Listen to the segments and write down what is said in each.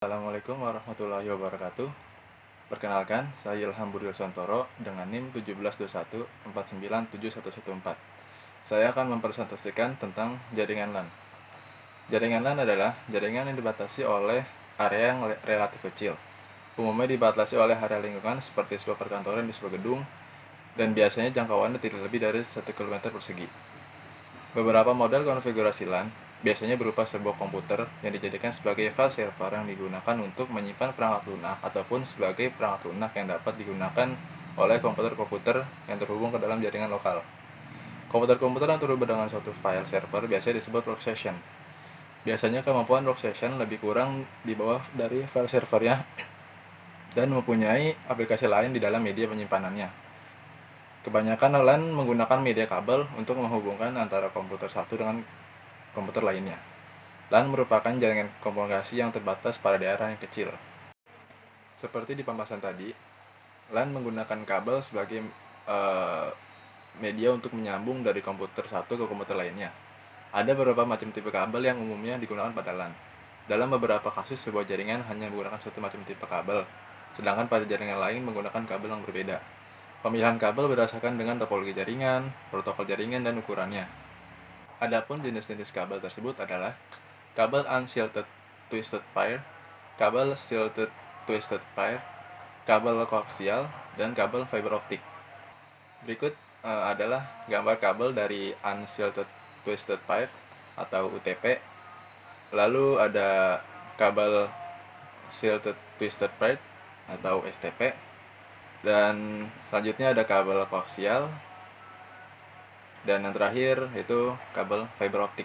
Assalamualaikum warahmatullahi wabarakatuh. Perkenalkan, saya Ilham Budil Sontoro dengan NIM 1721494971114. Saya akan mempresentasikan tentang jaringan LAN. Jaringan LAN adalah jaringan yang dibatasi oleh area yang relatif kecil. Umumnya dibatasi oleh area lingkungan seperti sebuah perkantoran di sebuah gedung, dan biasanya jangkauannya tidak lebih dari 1 km persegi. Beberapa model konfigurasi LAN biasanya berupa sebuah komputer yang dijadikan sebagai file server yang digunakan untuk menyimpan perangkat lunak ataupun sebagai perangkat lunak yang dapat digunakan oleh komputer-komputer yang terhubung ke dalam jaringan lokal. Komputer-komputer yang terhubung dengan suatu file server biasanya disebut workstation. Biasanya kemampuan workstation lebih kurang di bawah dari file servernya dan mempunyai aplikasi lain di dalam media penyimpanannya. Kebanyakan LAN menggunakan media kabel untuk menghubungkan antara komputer satu dengan komputer lainnya. LAN merupakan jaringan komunikasi yang terbatas pada daerah yang kecil. Seperti di pembahasan tadi, LAN menggunakan kabel sebagai media untuk menyambung dari komputer satu ke komputer lainnya. Ada beberapa macam tipe kabel yang umumnya digunakan pada LAN. Dalam beberapa kasus, sebuah jaringan hanya menggunakan satu macam tipe kabel, sedangkan pada jaringan lain menggunakan kabel yang berbeda. Pemilihan kabel berdasarkan dengan topologi jaringan, protokol jaringan, dan ukurannya. Adapun jenis-jenis kabel tersebut adalah kabel unshielded twisted pair, kabel shielded twisted pair, kabel koaksial, dan kabel fiber optik. Berikut adalah gambar kabel dari unshielded twisted pair atau UTP. Lalu ada kabel shielded twisted pair atau STP. Dan selanjutnya ada kabel koaksial, dan yang terakhir itu kabel fiber optik.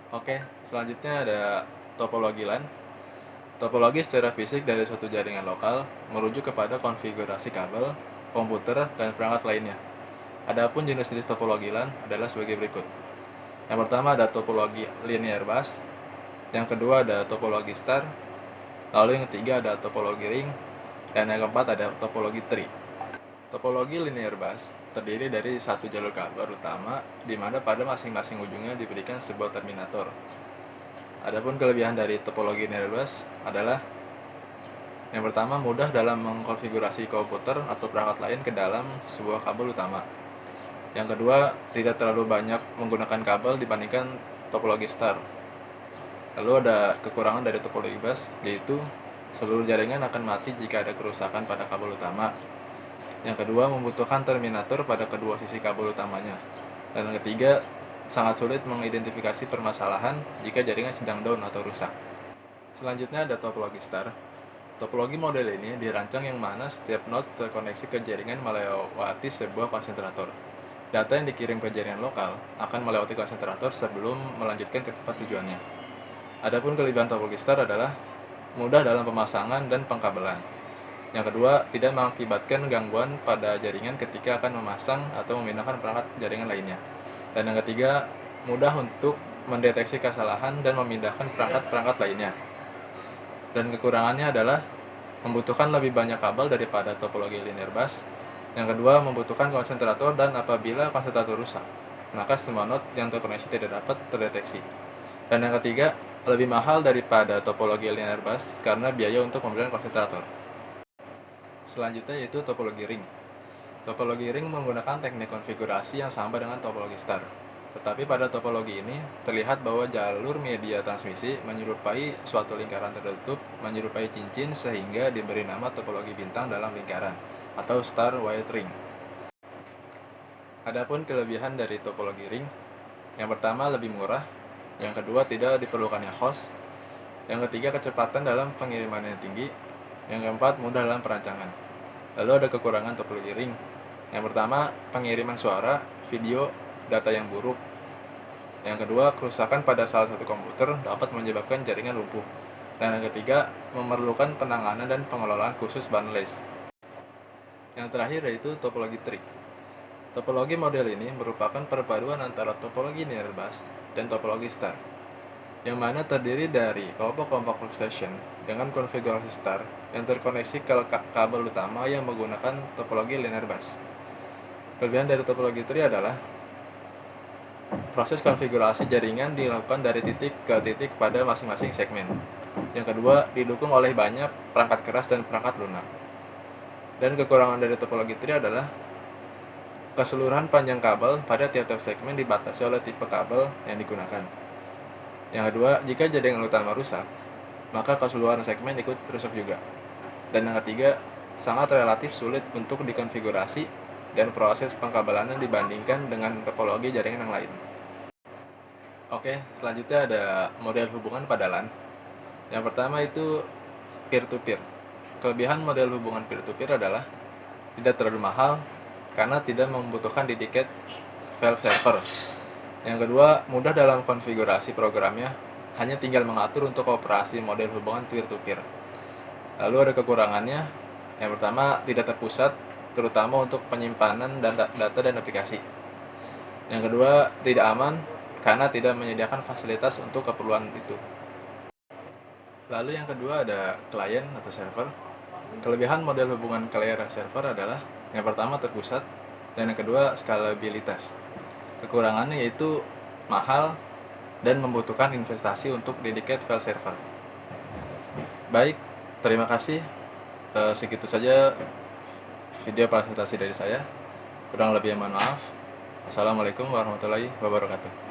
Oke, selanjutnya ada topologi LAN. Topologi secara fisik dari suatu jaringan lokal merujuk kepada konfigurasi kabel, komputer, dan perangkat lainnya. Adapun jenis-jenis topologi LAN adalah sebagai berikut. Yang pertama ada topologi linear bus, yang kedua ada topologi star, lalu yang ketiga ada topologi ring, dan yang keempat ada topologi tree. Topologi linear bus terdiri dari satu jalur kabel utama di mana pada masing-masing ujungnya diberikan sebuah terminator. Adapun kelebihan dari topologi linear bus adalah yang pertama, mudah dalam mengkonfigurasi komputer atau perangkat lain ke dalam sebuah kabel utama. Yang kedua, tidak terlalu banyak menggunakan kabel dibandingkan topologi star. Lalu ada kekurangan dari topologi bus, yaitu seluruh jaringan akan mati jika ada kerusakan pada kabel utama. Yang kedua, membutuhkan terminator pada kedua sisi kabel utamanya. Dan yang ketiga, sangat sulit mengidentifikasi permasalahan jika jaringan sedang down atau rusak. Selanjutnya ada topologi star. Topologi model ini dirancang yang mana setiap node terkoneksi ke jaringan melewati sebuah konsentrator. Data yang dikirim ke jaringan lokal akan melewati konsentrator sebelum melanjutkan ke tempat tujuannya. Adapun kelebihan topologi star adalah mudah dalam pemasangan dan pengkabelan. Yang kedua, tidak mengakibatkan gangguan pada jaringan ketika akan memasang atau memindahkan perangkat jaringan lainnya. Dan yang ketiga, mudah untuk mendeteksi kesalahan dan memindahkan perangkat-perangkat lainnya. Dan kekurangannya adalah membutuhkan lebih banyak kabel daripada topologi linear bus. Yang kedua, membutuhkan konsentrator, dan apabila konsentrator rusak, maka semua node yang terkoneksi tidak dapat terdeteksi. Dan yang ketiga, lebih mahal daripada topologi linear bus karena biaya untuk pembelian konsentrator. Selanjutnya yaitu topologi ring. Topologi ring menggunakan teknik konfigurasi yang sama dengan topologi star. Tetapi pada topologi ini terlihat bahwa jalur media transmisi menyerupai suatu lingkaran tertutup, menyerupai cincin, sehingga diberi nama topologi bintang dalam lingkaran atau star wired ring. Adapun kelebihan dari topologi ring, yang pertama lebih murah, yang kedua tidak diperlukannya host, yang ketiga kecepatan dalam pengiriman yang tinggi, yang keempat mudah dalam perancangan. Lalu ada kekurangan topologi ring. Yang pertama, pengiriman suara, video, data yang buruk. Yang kedua, kerusakan pada salah satu komputer dapat menyebabkan jaringan lumpuh. Dan yang ketiga, memerlukan penanganan dan pengelolaan khusus bundles. Yang terakhir yaitu topologi tree. Topologi model ini merupakan perpaduan antara topologi linear bus dan topologi star, yang mana terdiri dari kelompok-kelompok workstation dengan konfigurasi star yang terkoneksi ke kabel utama yang menggunakan topologi linear bus. Kelebihan dari topologi tree adalah proses konfigurasi jaringan dilakukan dari titik ke titik pada masing-masing segmen. Yang kedua, didukung oleh banyak perangkat keras dan perangkat lunak. Dan kekurangan dari topologi tree adalah keseluruhan panjang kabel pada tiap-tiap segmen dibatasi oleh tipe kabel yang digunakan. Yang kedua, jika jaringan utama rusak, maka keseluruhan segmen ikut rusak juga. Dan yang ketiga, sangat relatif sulit untuk dikonfigurasi dan proses pengkabelannya dibandingkan dengan topologi jaringan yang lain. Oke, selanjutnya ada model hubungan pada LAN. Yang pertama itu peer-to-peer. Kelebihan model hubungan peer-to-peer adalah tidak terlalu mahal karena tidak membutuhkan dedicated file server. Yang kedua, mudah dalam konfigurasi programnya, hanya tinggal mengatur untuk operasi model hubungan peer-to-peer. Lalu ada kekurangannya, yang pertama tidak terpusat, terutama untuk penyimpanan data dan aplikasi. Yang kedua, tidak aman karena tidak menyediakan fasilitas untuk keperluan itu. Lalu yang kedua ada klien atau server. Kelebihan model hubungan klien server adalah yang pertama terpusat dan yang kedua skalabilitas. Kekurangannya yaitu mahal dan membutuhkan investasi untuk dedicated file server. Baik, terima kasih. Segitu saja video presentasi dari saya. Kurang lebih mohon maaf. Assalamualaikum warahmatullahi wabarakatuh.